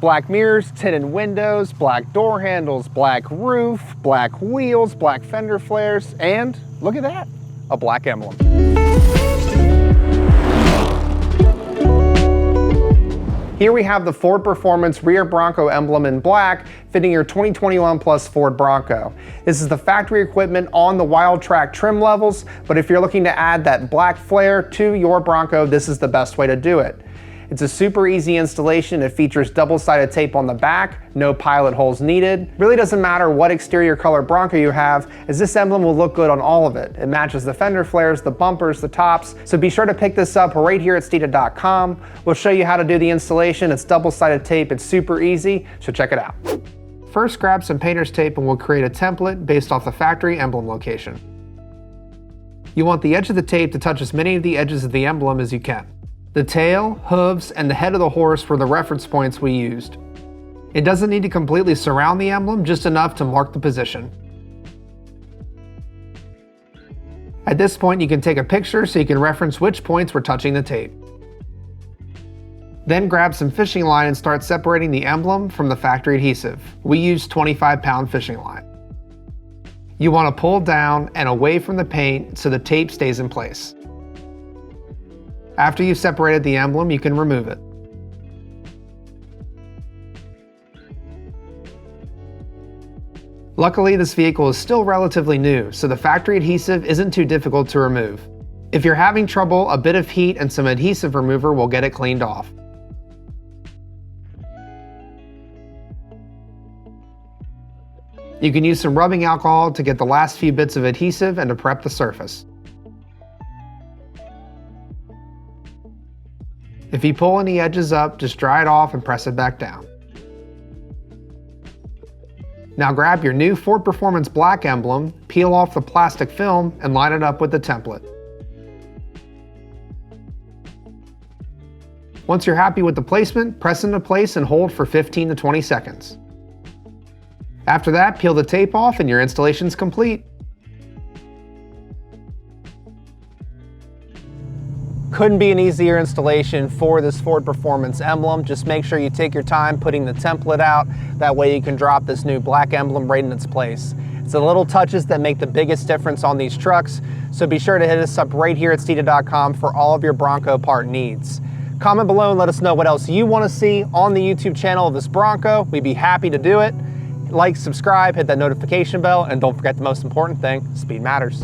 black mirrors, tinted windows, black door handles, black roof, black wheels, black fender flares, and look at that, a black emblem. Here we have the Ford Performance rear Bronco emblem in black, fitting your 2021 plus Ford Bronco. This is the factory equipment on the Wild Track trim levels, but if you're looking to add that black flair to your Bronco, this is the best way to do it. It's a super easy installation. It features double-sided tape on the back, no pilot holes needed. Really doesn't matter what exterior color Bronco you have, as this emblem will look good on all of it. It matches the fender flares, the bumpers, the tops, so be sure to pick this up right here at Steeda.com. We'll show you how to do the installation. It's double-sided tape, it's super easy, so check it out. First, grab some painter's tape and we'll create a template based off the factory emblem location. You want the edge of the tape to touch as many of the edges of the emblem as you can. The tail, hooves, and the head of the horse were the reference points we used. It doesn't need to completely surround the emblem, just enough to mark the position. At this point, you can take a picture so you can reference which points were touching the tape. Then grab some fishing line and start separating the emblem from the factory adhesive. We used 25-pound fishing line. You want to pull down and away from the paint so the tape stays in place. After you've separated the emblem, you can remove it. Luckily, this vehicle is still relatively new, so the factory adhesive isn't too difficult to remove. If you're having trouble, a bit of heat and some adhesive remover will get it cleaned off. You can use some rubbing alcohol to get the last few bits of adhesive and to prep the surface. If you pull any edges up, just dry it off and press it back down. Now grab your new Ford Performance black emblem, peel off the plastic film, and line it up with the template. Once you're happy with the placement, press into place and hold for 15 to 20 seconds. After that, peel the tape off and your installation's complete. Couldn't be an easier installation for this Ford Performance emblem. Just make sure you take your time putting the template out. That way you can drop this new black emblem right in its place. It's the little touches that make the biggest difference on these trucks. So be sure to hit us up right here at Steeda.com for all of your Bronco part needs. Comment below and let us know what else you want to see on the YouTube channel of this Bronco. We'd be happy to do it. Like, subscribe, hit that notification bell, and don't forget the most important thing, speed matters.